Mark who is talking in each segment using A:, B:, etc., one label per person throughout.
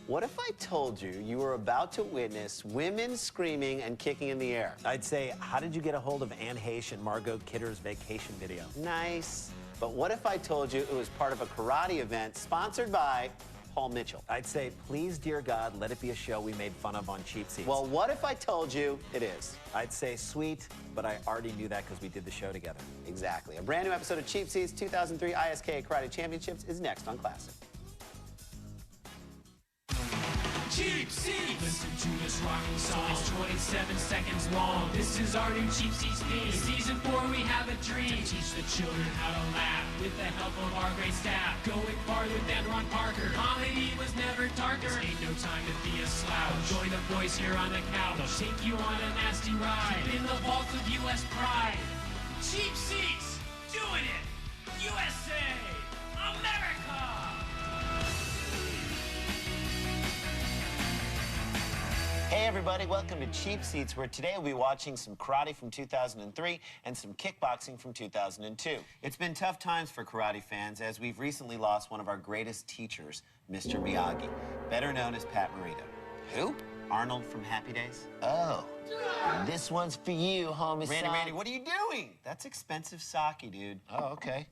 A: What if I told you you were about to witness women screaming and kicking in the air?
B: I'd say, how did you get a hold of Anne Heche and Margot Kidder's vacation video?
A: Nice. But what if I told you it was part of a karate event sponsored by Paul Mitchell?
B: I'd say, please, dear God, let it be a show we made fun of on Cheap Seats.
A: Well, what if I told you it is?
B: I'd say, sweet, but I already knew that because we did the show together.
A: Exactly. A brand new episode of Cheap Seats 2003 ISKA Karate Championships is next on Classic.
C: Cheap Seats! Listen to this rocking song. It's 27 seconds long. This is our new Cheap Seats theme. Season 4, we have a dream to teach the children how to laugh with the help of our great staff. Going farther than Ron Parker. Comedy was never darker. This ain't no time to be a slouch. Join the boys here on the couch. They'll take you on a nasty ride. Deep in the vault of U.S. pride. Cheap Seats! Doing it! USA! America!
A: Hey everybody, welcome to Cheap Seats, where today we'll be watching some karate from 2003 and some kickboxing from 2002. It's been tough times for karate fans as we've recently lost one of our greatest teachers, Mr. Miyagi, better known as Pat Morita.
D: Who?
A: Arnold from Happy Days. Oh, this one's for you, homie.
D: Randy, what are you doing?
A: That's expensive sake, dude.
D: Oh, okay.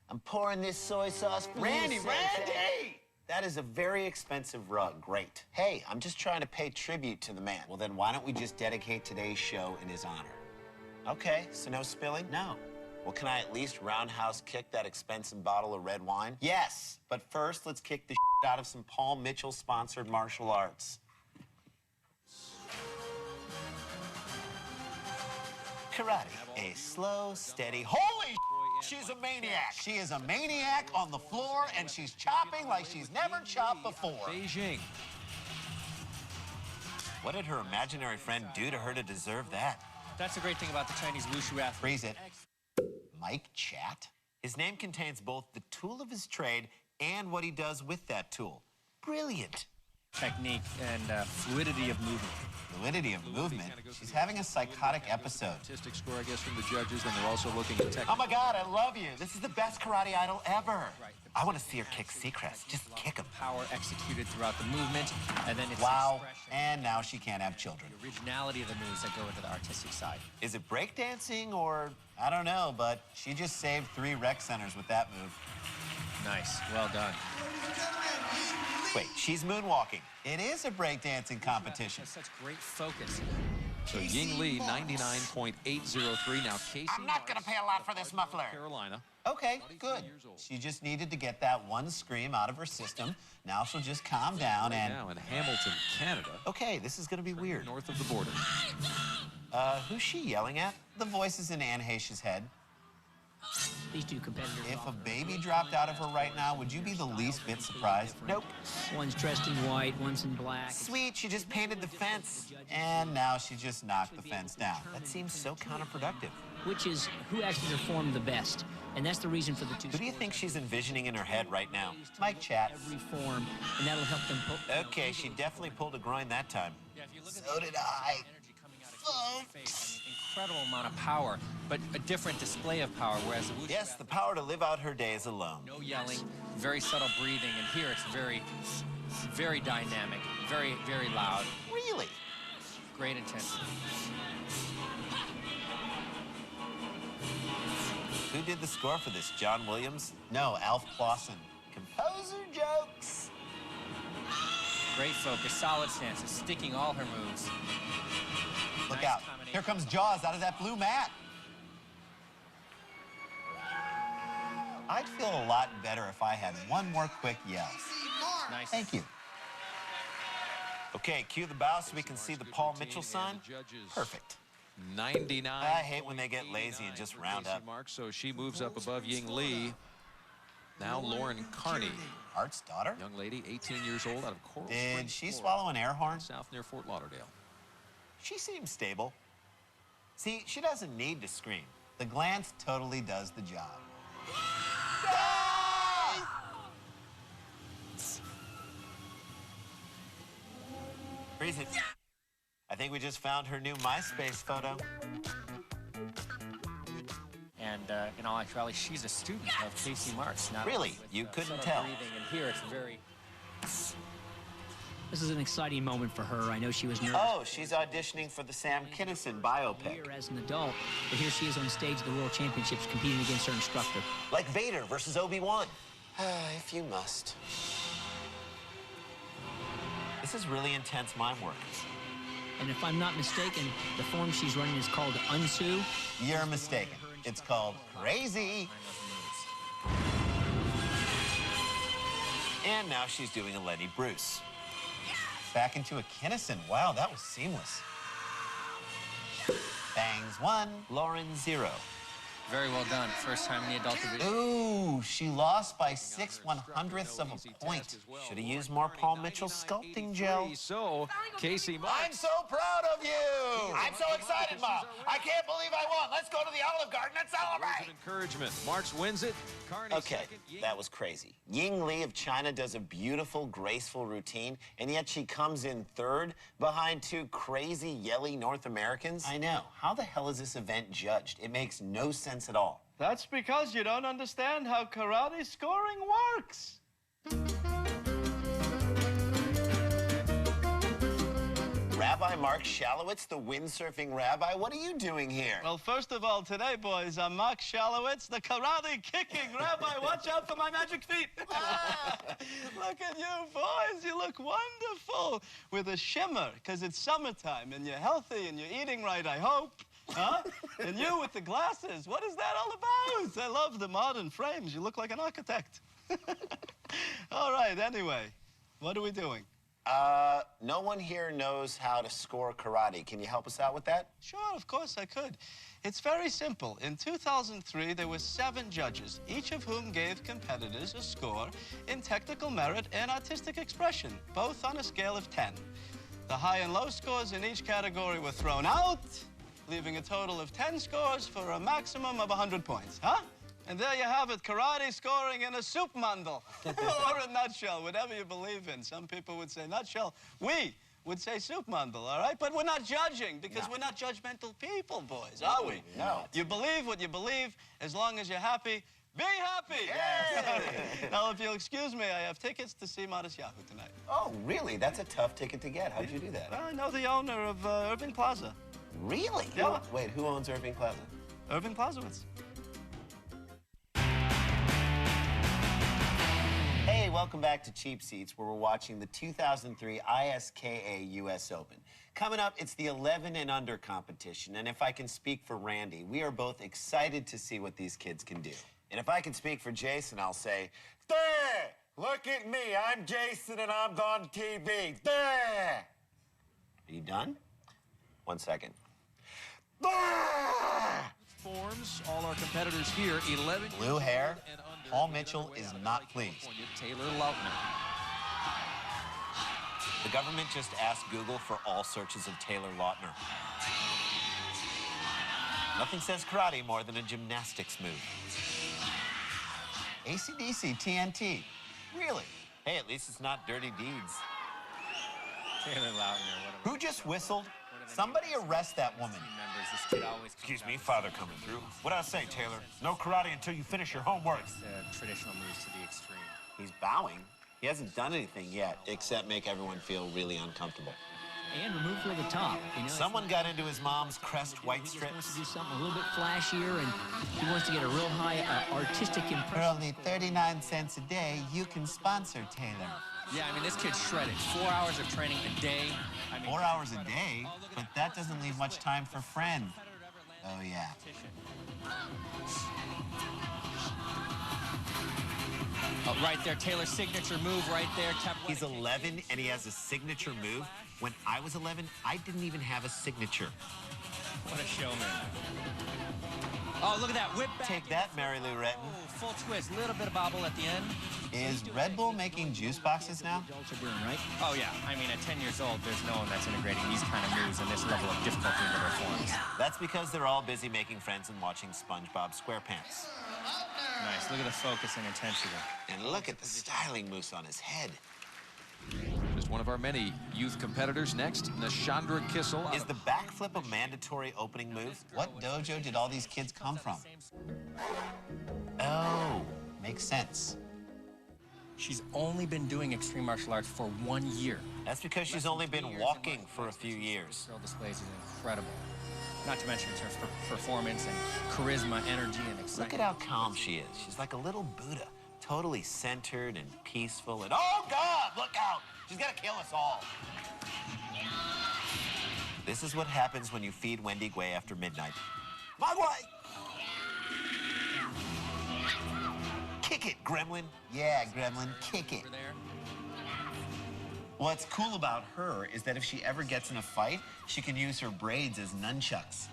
A: I'm pouring this soy sauce for
D: Randy,
A: you, Sensei.
D: Randy!
A: That is a very expensive rug. Great.
D: Hey, I'm just trying to pay tribute to the man.
A: Well, then why don't we just dedicate today's show in his honor?
D: Okay, so no spilling?
A: No.
D: Well, can I at least roundhouse kick that expensive bottle of red wine?
A: Yes, but first let's kick the out of some Paul Mitchell-sponsored martial arts.
D: Karate, a slow, steady... Holy she's a maniac! She is a maniac on the floor, and she's chopping like she's never chopped before.
E: Beijing.
D: What did her imaginary friend do to her to deserve that?
E: That's the great thing about the Chinese wushu athlete.
D: Freeze it. Mike Chat? His name contains both the tool of his trade and what he does with that tool. Brilliant.
E: Technique and fluidity of movement.
D: Fluidity of movement? She's having a psychotic episode.
F: Artistic score, I guess, from the judges, then they're also looking at technique.
D: Oh my God, I love you. This is the best karate idol ever. I want to see her kick secrets. Just kick him.
E: Power executed throughout the movement, and then it's
D: Wow,
E: expression.
D: and now she can't have children.
E: The originality of the moves that go into the artistic side.
D: Is it breakdancing or, I don't know, but she just saved 3 rec centers with that move.
E: Nice, well done.
D: Wait, she's moonwalking. It is a breakdancing competition.
E: Such great focus.
F: So Ying Lee, 99.803. Now Casey.
D: I'm not gonna pay a lot for this muffler.
F: Carolina.
D: Okay, good. She just needed to get that one scream out of her system. Now she'll just calm down and...
F: Now in Hamilton, Canada.
D: Okay, this is gonna be weird.
F: North of the border.
D: Who's she yelling at? The voice is in Anne Heche's head.
G: These two competitors.
D: If a baby dropped out of her right now, would you be the least bit surprised? Nope.
G: One's dressed in white, one's in black.
D: Sweet, she just painted the fence. And now she just knocked the fence down. That seems so counterproductive.
G: Which is who actually performed the best. And that's the reason for the two.
D: Who do you think she's envisioning in her head right now? Mike Chat.
G: Every form, and that'll help them pull.
D: Okay, she definitely pulled a groin that time.
E: Yeah, if you look
D: So did I.
E: Folks. Incredible amount of power, but a different display of power, whereas the wushu
D: Yes, the power to live out her days alone.
E: no yelling, very subtle breathing, and here it's very, very dynamic, very, very loud,
D: Really?
E: great intensity.
D: Who did the score for this? John Williams? No, Alf Clausen. Composer jokes.
E: Great focus, solid stances, sticking all her moves.
D: Look
E: Nice
D: out.
E: combination.
D: Here comes Jaws out of that blue mat. I'd feel a lot better if I had one more quick yell.
E: Nice.
D: Thank you. Okay, cue the bow so we can see the Paul Mitchell sign. Perfect.
F: 99.
D: I hate when they get lazy and just round up.
F: Mark, so she moves up above Ying Lee. Now Lauren Carney,
D: Art's daughter?
F: young lady, 18 years old, out of Coral
D: Did
F: Springs,
D: she
F: Florida,
D: swallow an air horn?
F: south near Fort Lauderdale.
D: She seems stable. See, she doesn't need to scream. The glance totally does the job. Freeze it. I think we just found her new MySpace photo.
E: And in all actuality, she's a student of Casey Marks. Not
D: Really?
E: only with,
D: You couldn't
E: subtle
D: tell.
E: breathing, and here it's very
G: This is an exciting moment for her. I know she was nervous.
A: Oh, she's auditioning for the Sam Kinison biopic.
G: As an adult, but here she is on stage at the World Championships competing against her instructor.
A: Like Vader versus Obi-Wan. If you must. This is really intense mime work.
G: And if I'm not mistaken, the form she's running is called Unsu.
A: You're mistaken. It's called Crazy. And now she's doing a Lenny Bruce. Back into a Kinison. Wow, that was seamless. Bangs 1, Lauren 0.
E: Very well done. First time in the adult division.
A: Ooh, she lost by 6/100ths of a point. Should have used more Paul Mitchell sculpting gel.
F: So, Casey
D: I'm
F: Marks.
D: so proud of you. I'm so excited, Mom. I can't believe I won. Let's go to the Olive Garden and
F: Words of
D: celebrate.
F: encouragement. Marks wins it. Carney
A: Okay,
F: second. Ying
A: that was crazy. Ying Li of China does a beautiful, graceful routine, and yet she comes in third behind two crazy, yelly North Americans. I know. How the hell is this event judged? It makes no sense at all.
H: That's because you don't understand how karate scoring works.
A: Rabbi Mark Shalowitz, the windsurfing rabbi, what are you doing here?
H: Well, first of all, today, boys, I'm Mark Shalowitz, the karate kicking rabbi. Watch out for my magic feet. Look at you, boys. You look wonderful with a shimmer, because it's summertime, and you're healthy, and you're eating right, I hope. Huh? And you with the glasses. What is that all about? I love the modern frames. You look like an architect. All right, anyway, what are we doing?
A: No one here knows how to score karate. Can you help us out with that?
H: Sure, of course I could. It's very simple. In 2003, there were 7 judges, each of whom gave competitors a score in technical merit and artistic expression, both on a scale of 10. The high and low scores in each category were thrown out, leaving a total of 10 scores for a maximum of 100 points, huh? And there you have it, karate scoring in a soup mandal. Or a nutshell, whatever you believe in. Some people would say nutshell. We would say soup mandal, all right? But we're not judging, because we're not judgmental people, boys, are we?
A: No.
H: You believe what you believe. As long as you're happy, be happy!
A: Yay!
H: Now, if you'll excuse me, I have tickets to see Modest Yahoo tonight.
A: Oh, really? That's a tough ticket to get. How'd you do that?
H: Well, I know the owner of Irving Plaza.
A: Really?
H: Yeah.
A: Wait, who owns Irving Plaza?
H: Irving Plazowitz.
A: Hey, welcome back to Cheap Seats, where we're watching the 2003 ISKA US Open. Coming up, it's the 11 and under competition, and if I can speak for Randy, we are both excited to see what these kids can do. And if I can speak for Jason, I'll say, there! Look at me, I'm Jason and I'm on TV. There! Are you done? 1 second. There!
F: Forms, all our competitors here, 11.
A: Blue hair,
F: and under.
A: Paul Mitchell is not pleased.
F: Taylor Lautner.
A: The government just asked Google for all searches of Taylor Lautner. Nothing says karate more than a gymnastics move. AC/DC TNT. Really? Hey, at least it's not Dirty Deeds.
E: Taylor Lautner,
A: Who just whistled? Somebody arrest that woman.
E: Members, this kid always
D: Excuse me, father coming through. What'd I say, Taylor? No karate until you finish your homework.
E: traditional moves to the extreme.
A: He's bowing. He hasn't done anything yet, except make everyone feel really uncomfortable.
G: And remove from the top. You know,
A: Someone got into his mom's crest white
G: he just wants
A: strips.
G: to do something a little bit flashier, and he wants to get a real high artistic
A: For
G: impression.
A: only 39 cents a day, you can sponsor Taylor.
E: Yeah, I mean, this kid's shredded. 4 hours of training a day. I mean,
A: 4 hours a day, but that doesn't leave much time for friend. Oh, yeah.
E: Oh, right there, Taylor's signature move right there.
A: He's 11 and he has a signature move. When I was 11, I didn't even have a signature.
E: What a showman. Oh, look at that, whip back.
A: Take that, Mary Lou Retton.
E: Oh, full twist, little bit of bobble at the end.
A: Is Red Bull making juice boxes now?
G: Adults are doing, right?
E: Oh, yeah. I mean, at 10 years old, there's no one that's integrating these kind of moves and this level of difficulty into their forms.
A: That's because they're all busy making friends and watching SpongeBob SquarePants.
E: Nice. Look at the focus and intensity.
A: And look at the styling mousse on his head.
F: Just one of our many youth competitors. Next, Nashandra Kissel.
A: Is the backflip a mandatory opening move? What dojo did all these kids come from? Oh, makes sense.
E: She's only been doing extreme martial arts for 1 year.
A: That's because she's only been walking for a few years.
E: Girl displays is incredible. Not to mention in terms of performance and charisma, energy, and excitement.
A: Look at how calm she is. She's like a little Buddha, totally centered and peaceful. And oh God, look out! She's gonna kill us all. This is what happens when you feed Wendy Guay after midnight. Mogwai! Kick it, Gremlin. Yeah, Gremlin, kick it.
E: Over there.
A: What's cool about her is that if she ever gets in a fight, she can use her braids as nunchucks.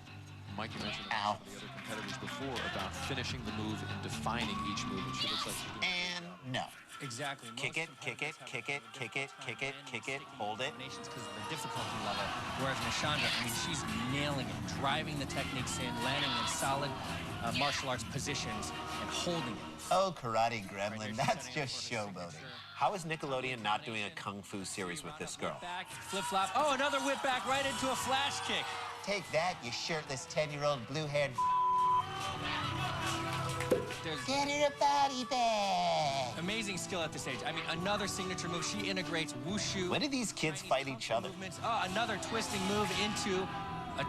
F: Mike, you mentioned
A: Ow.
F: the other competitors before about finishing the move and defining each move, and she looks like she's doing
A: And no.
E: Exactly.
A: Kick it, kick it, kick it, kick it, kick it, kick it, hold it.
E: Because of the difficulty level. Whereas Nishandra, I mean, she's nailing it, driving the techniques in, landing in solid martial arts positions, and holding it.
A: Oh, Karate Gremlin, that's just showboating. How is Nickelodeon not doing a kung fu series with this girl?
E: Back, flip-flop. Oh, another whip back right into a flash kick.
A: Take that, you shirtless 10-year-old blue-haired. Get her a body bag.
E: Amazing skill at this age. I mean, another signature move. She integrates wushu.
A: When do these kids fight each other?
E: Movements. Oh, another twisting move into a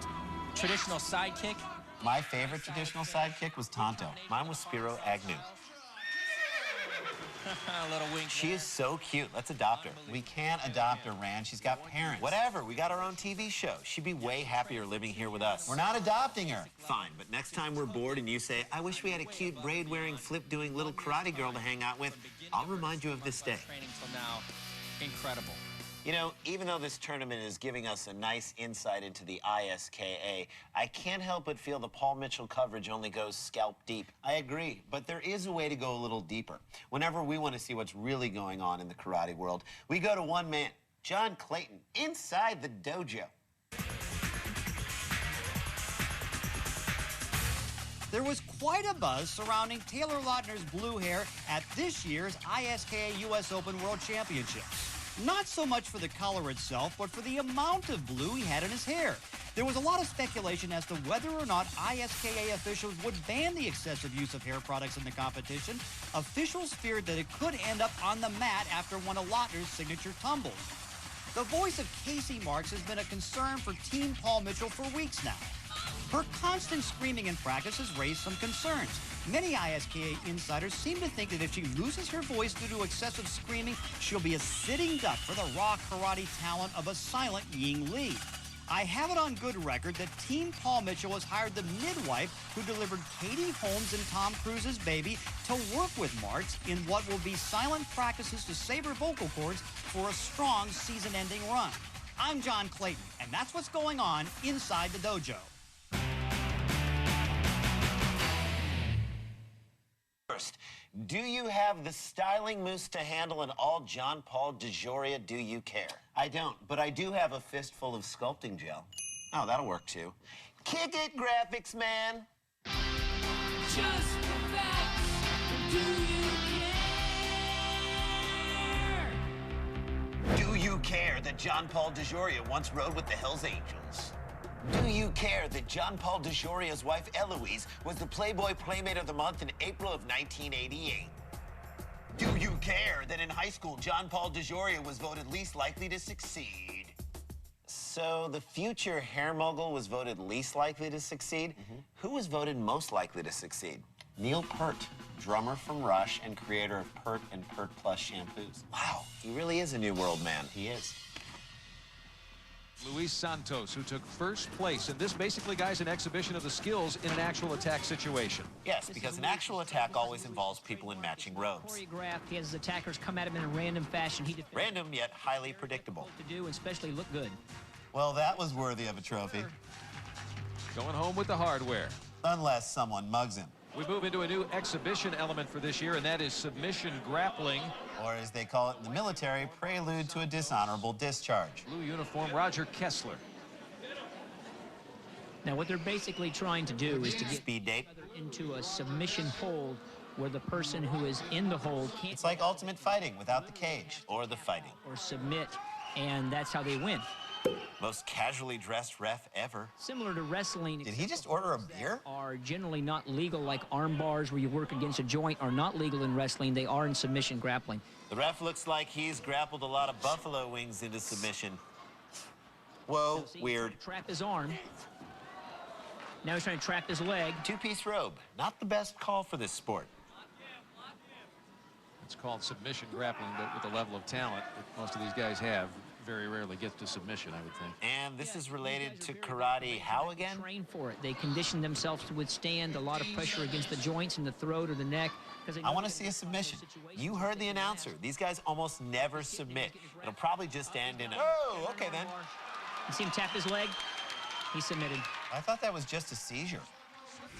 E: traditional side kick.
A: My favorite traditional sidekick was Tonto. Mine was Spiro Agnew.
E: A little wink.
A: She is so cute. Let's adopt her. We can't adopt her, Rand. She's got parents. Whatever. We got our own TV show. She'd be way happier living here with us. We're not adopting her. Fine, but next time we're bored and you say, I wish we had a cute braid-wearing, flip-doing little karate girl to hang out with, I'll remind you of this day.
E: Training till now, incredible.
A: You know, even though this tournament is giving us a nice insight into the ISKA, I can't help but feel the Paul Mitchell coverage only goes scalp deep. I agree, but there is a way to go a little deeper. Whenever we want to see what's really going on in the karate world, we go to one man, John Clayton, inside the dojo.
I: There was quite a buzz surrounding Taylor Lautner's blue hair at this year's ISKA U.S. Open World Championships. Not so much for the color itself, but for the amount of blue he had in his hair. There was a lot of speculation as to whether or not ISKA officials would ban the excessive use of hair products in the competition. Officials feared that it could end up on the mat after one of Lautner's signature tumbles. The voice of Casey Marks has been a concern for Team Paul Mitchell for weeks now. Her constant screaming in practice has raised some concerns. Many ISKA insiders seem to think that if she loses her voice due to excessive screaming, she'll be a sitting duck for the raw karate talent of a silent Ying Lee. I have it on good record that Team Paul Mitchell has hired the midwife who delivered Katie Holmes and Tom Cruise's baby to work with Marks in what will be silent practices to save her vocal cords for a strong season-ending run. I'm John Clayton, and that's what's going on inside the dojo.
A: First, do you have the styling mousse to handle an all John Paul DeJoria Do You Care? I don't, but I do have a fistful of sculpting gel. Oh, that'll work too. Kick it, graphics man!
C: Just the facts. Do you care?
A: Do you care that John Paul DeJoria once rode with the Hells Angels? Do you care that John Paul DeJoria's wife, Eloise, was the Playboy Playmate of the Month in April of 1988? Do you care that in high school, John Paul DeJoria was voted least likely to succeed? So the future hair mogul was voted least likely to succeed? Who was voted most likely to succeed? Neil Peart, drummer from Rush and creator of Peart and Peart Plus shampoos. Wow, he really is a new world man. He is.
F: Luis Santos, who took first place in this basically, guys, an exhibition of the skills in an actual attack situation.
A: Yes, because an actual attack always involves people in matching robes.
G: Choreographed, he has his attackers come at him in a random fashion. He defends
A: Random yet highly predictable.
G: to do, and especially look good.
A: Well, that was worthy of a trophy.
F: Going home with the hardware.
A: Unless someone mugs him.
F: We move into a new exhibition element for this year, and that is submission grappling.
A: Or as they call it in the military, prelude to a dishonorable discharge.
F: Blue uniform, Roger Kessler.
G: Now, what they're basically trying to do is to get
A: Speed date.
G: into a submission hold where the person who is in the hold can't
A: It's like ultimate fighting without the cage. Or the fighting.
G: or submit, and that's how they win.
A: Most casually dressed ref ever.
G: Similar to wrestling.
A: Did he just order a beer?
G: Are generally not legal, like arm bars where you work against a joint are not legal in wrestling. They are in submission grappling.
A: The ref looks like he's grappled a lot of buffalo wings into submission. Whoa, weird.
G: Trap his arm. Now he's trying to trap his leg.
A: Two-piece robe. Not the best call for this sport.
F: It's called submission grappling, but with the level of talent that most of these guys have, very rarely gets to submission, I would think.
A: And this is related to karate how again?
G: Train for it. They condition themselves to withstand a lot of pressure against the joints in the throat or the neck.
A: I want to see a submission. You heard the announcer. These guys almost never submit. It'll probably just end in a... Oh, okay then.
G: You see him tap his leg? He submitted.
A: I thought that was just a seizure.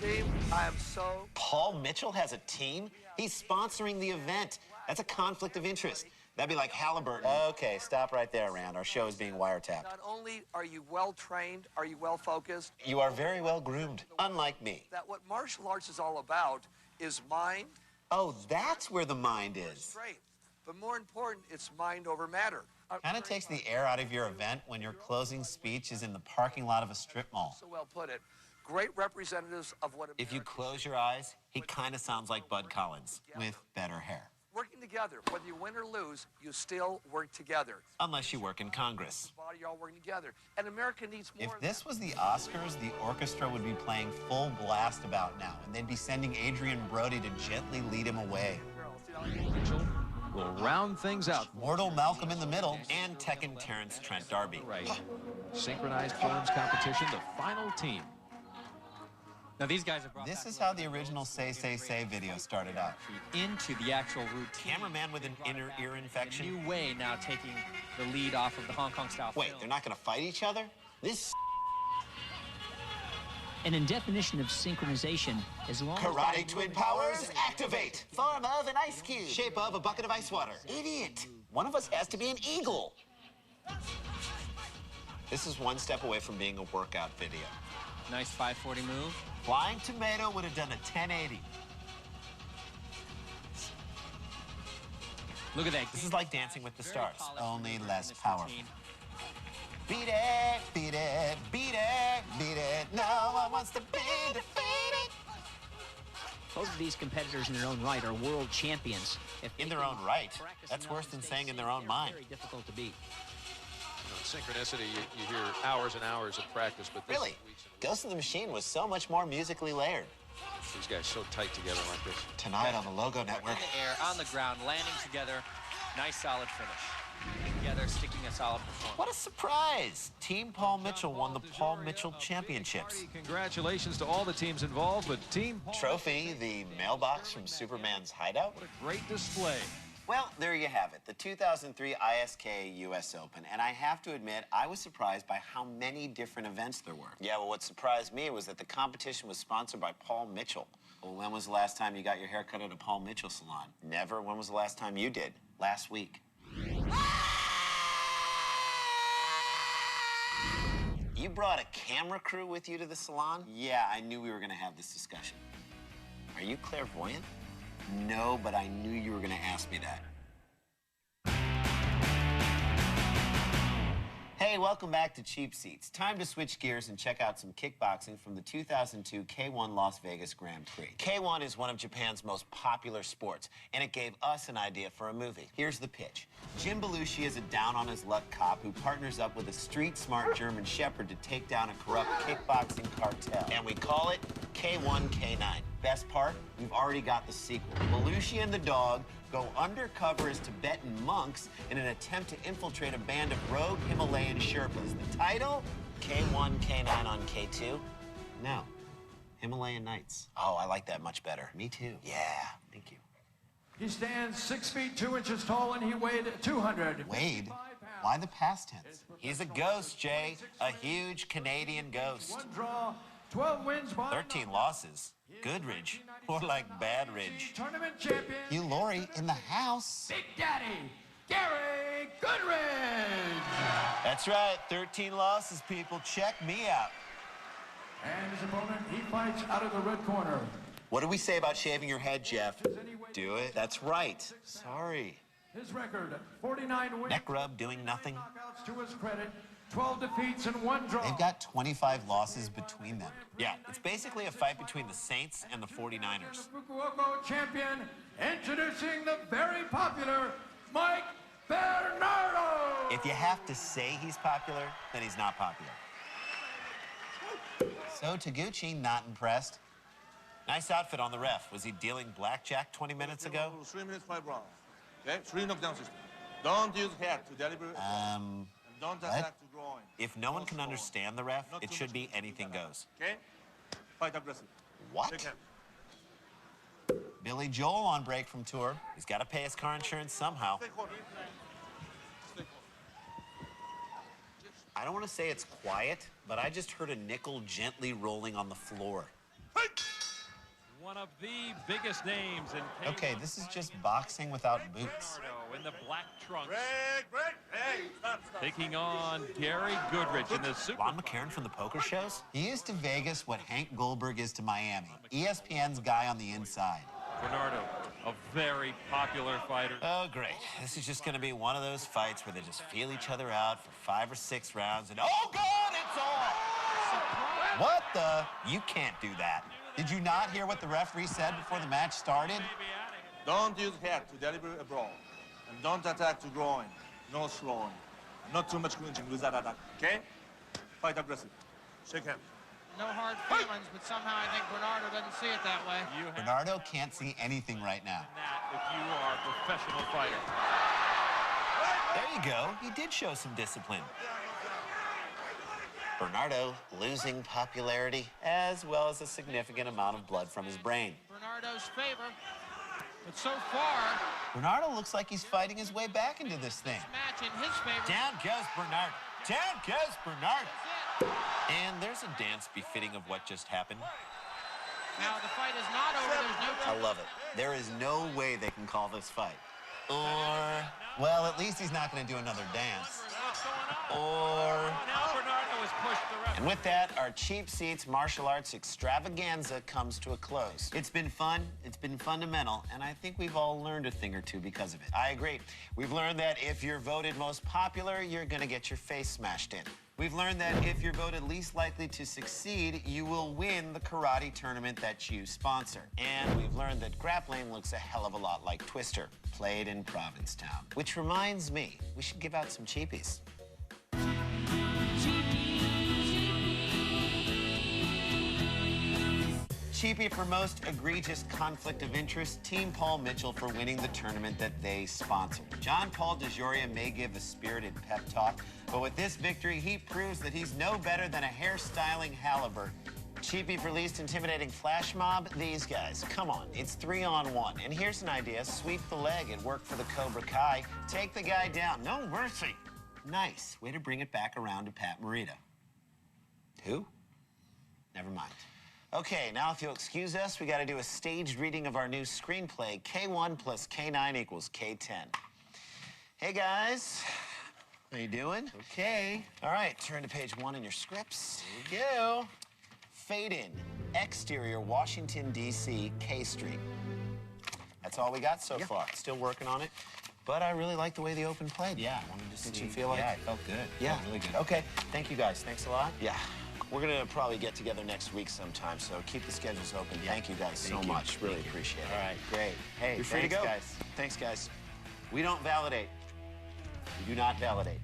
J: Team, I am so...
A: Paul Mitchell has a team? He's sponsoring the event. That's a conflict of interest. That'd be like Halliburton. Okay, stop right there, Rand. Our show is being wiretapped.
J: Not only are you well-trained, are you well-focused?
A: You are very well groomed, unlike me.
J: That what martial arts is all about is mind.
A: Oh, that's where the mind is.
J: Great. But more important, it's mind over matter.
A: Kind of takes the air out of your event when your closing speech is in the parking lot of a strip mall.
J: So well put it. Great representatives of what
A: If you close your eyes, he kind of sounds like Bud Collins with better hair.
J: Working together, whether you win or lose, you still work together.
A: Unless you work in Congress.
J: Body, you're all working together. And America needs more.
A: If this was the Oscars, the orchestra would be playing full blast about now, and they'd be sending Adrian Brody to gently lead him away.
F: Mitchell will round things out.
A: Mortal Malcolm in the middle, and Tekken Terrence Trent D'Arby.
F: Right. Synchronized forms competition, the final team.
E: Now these guys have brought
A: This is how the original Say Say Say video started out.
E: into the actual routine.
A: Cameraman with an inner ear infection.
E: New way now taking the lead off of the Hong Kong style.
A: Wait,
E: film.
A: they're not going to fight each other? This
G: And in definition of synchronization, as long
A: Karate
G: as...
A: Twin Powers, activate! Form of an ice cube. Shape of a bucket of ice water. Idiot! One of us has to be an eagle. This is one step away from being a workout video.
E: Nice 540 move.
A: Flying Tomato would have done a 1080.
E: Look at that.
A: This is like Dancing with the
E: Very
A: Stars,
E: polished
A: only
E: maneuver
A: less
E: in this
A: powerful.
E: routine.
A: Beat it, beat it, beat it, beat it. No one wants to be defeated.
G: Both of these competitors in their own right are world champions. If
A: In
G: they
A: their
G: can
A: own right.
G: practice
A: That's
G: enough
A: worse
G: to
A: than
G: stay
A: saying in
G: safe,
A: their own
G: they're
A: mind.
G: Very difficult to beat.
F: Synchronicity, you hear hours and hours of practice, but this
A: Really? Ghost of the Machine was so much more musically layered.
F: these guys so tight together like this.
A: Tonight on the Logo Network.
E: In the air, on the ground, landing together. Nice solid finish. Together, sticking a solid performance.
A: What a surprise! Team Paul Mitchell won the Paul Mitchell Championships.
F: Congratulations to all the teams involved, but Team Paul
A: Trophy, the mailbox from Superman's hideout.
F: What a great display.
A: Well, there you have it, the 2003 ISKA US Open. And I have to admit, I was surprised by how many different events there were. Yeah, well, what surprised me was that the competition was sponsored by Paul Mitchell. Well, when was the last time you got your hair cut at a Paul Mitchell salon? Never. When was the last time you did? Last week. You brought a camera crew with you to the salon? Yeah, I knew we were going to have this discussion. Are you clairvoyant? No, but I knew you were going to ask me that. Hey, welcome back to Cheap Seats. Time to switch gears and check out some kickboxing from the 2002 K1 Las Vegas Grand Prix. K1 is one of Japan's most popular sports, and it gave us an idea for a movie. Here's the pitch. Jim Belushi is a down-on-his-luck cop who partners up with a street-smart German shepherd to take down a corrupt kickboxing cartel. And we call it K1 K9. Best part, we've already got the sequel. Belushi and the dog go undercover as Tibetan monks in an attempt to infiltrate a band of rogue Himalayan Sherpas. The title? K1, K9 on K2? No. Himalayan Nights. Oh, I like that much better. Me too. Yeah, thank you.
K: He stands 6 feet 2 inches tall and he weighed 200.
A: Wade? Why the past tense? He's a ghost, Jay. A huge Canadian ghost.
K: 1 draw, 12 wins by
A: 13 losses. Goodridge. More like Badridge.
K: tournament champion.
A: Hugh Laurie in the house.
K: Big Daddy, Gary Goodridge.
A: That's right, 13 losses, people. Check me out.
K: And his opponent, he fights out of the red corner.
A: What do we say about shaving your head, Jeff? Do it. That's right. Sorry.
K: His record, 49 wins.
A: Neck rub, doing nothing.
K: Knockouts to his credit, 12 defeats and 1 draw.
A: They've got 25 losses between them. Yeah, it's basically a fight between the Saints and the 49ers.
K: Fukuoka champion, introducing the very popular Mike Bernardo.
A: If you have to say he's popular, then he's not popular. So Taguchi, not impressed. Nice outfit on the ref. Was he dealing blackjack 20 minutes ago?
L: 3 minutes, 5 rounds. Okay, 3 knockdown system. Don't use head to deliver. And don't attack to groin.
A: If no one can understand the ref, it should be anything goes.
L: Okay? Fight aggressive.
A: What? Billy Joel on break from tour. He's got to pay his car insurance somehow. I don't want to say it's quiet, but I just heard a nickel gently rolling on the floor.
M: One of the biggest names in K1.
A: Okay, this is just boxing without boots.
M: Bernardo in the black trunks. Taking on Gary Goodrich in the Super.
A: Lon McCarran from the poker shows? He is to Vegas what Hank Goldberg is to Miami. ESPN's guy on the inside.
M: Bernardo, a very popular fighter.
A: Oh, great. This is just going to be one of those fights where they just feel each other out for 5 or 6 rounds and, oh, God, it's on! What the? You can't do that. Did you not hear what the referee said before the match started?
L: Don't use head to deliver a brawl. And don't attack to groin. No slowing. Not too much clinching with that attack. Okay? Fight aggressive. Shake hands.
N: No hard feelings, but somehow I think Bernardo doesn't see it that way.
A: Bernardo can't see anything right now.
M: If you are a professional fighter.
A: There you go. He did show some discipline. Bernardo losing popularity as well as a significant amount of blood from his brain.
N: Bernardo's favor, but so far...
A: Bernardo looks like he's fighting his way back into this thing.
N: Match in his favor.
A: Down goes Bernardo. Down goes Bernardo. And there's a dance befitting of what just happened.
N: Now the fight is not over. There's no...
A: I love it. There is no way they can call this fight. Or, well, at least he's not going to do another dance. Or... And with that, our Cheap Seats martial arts extravaganza comes to a close. It's been fun, it's been fundamental, and I think we've all learned a thing or two because of it. I agree. We've learned that if you're voted most popular, you're gonna get your face smashed in. We've learned that if you're voted least likely to succeed, you will win the karate tournament that you sponsor. And we've learned that grappling looks a hell of a lot like Twister, played in Provincetown. Which reminds me, we should give out some cheapies. Cheapie for most egregious conflict of interest, Team Paul Mitchell for winning the tournament that they sponsored. John Paul DeJoria may give a spirited pep talk, but with this victory, he proves that he's no better than a hairstyling Halliburton. Cheapie for least intimidating flash mob, these guys. Come on, it's 3-on-1. And here's an idea, sweep the leg. It worked for the Cobra Kai. Take the guy down, no mercy. Nice, way to bring it back around to Pat Morita. Who? Never mind. Okay, now if you'll excuse us, we got to do a staged reading of our new screenplay, K1 plus K9 equals K10. Hey, guys. How you doing? Okay. All right, turn to page 1 in your scripts. Here we go. Fade in. Exterior, Washington, D.C., K Street. That's all we got so far. Still working on it. But I really like the way the open played. Yeah, I wanted to see. Did you feel like?
B: Yeah, I felt good.
A: Yeah.
B: Felt really good.
A: Okay, thank you, guys. Thanks a lot. Yeah. We're going to probably get together next week sometime, so keep the schedules open. Yeah. Thank you guys so much. Really appreciate it. All right, great. Hey, you're free to go. Guys. Thanks, guys. We don't validate. We do not validate.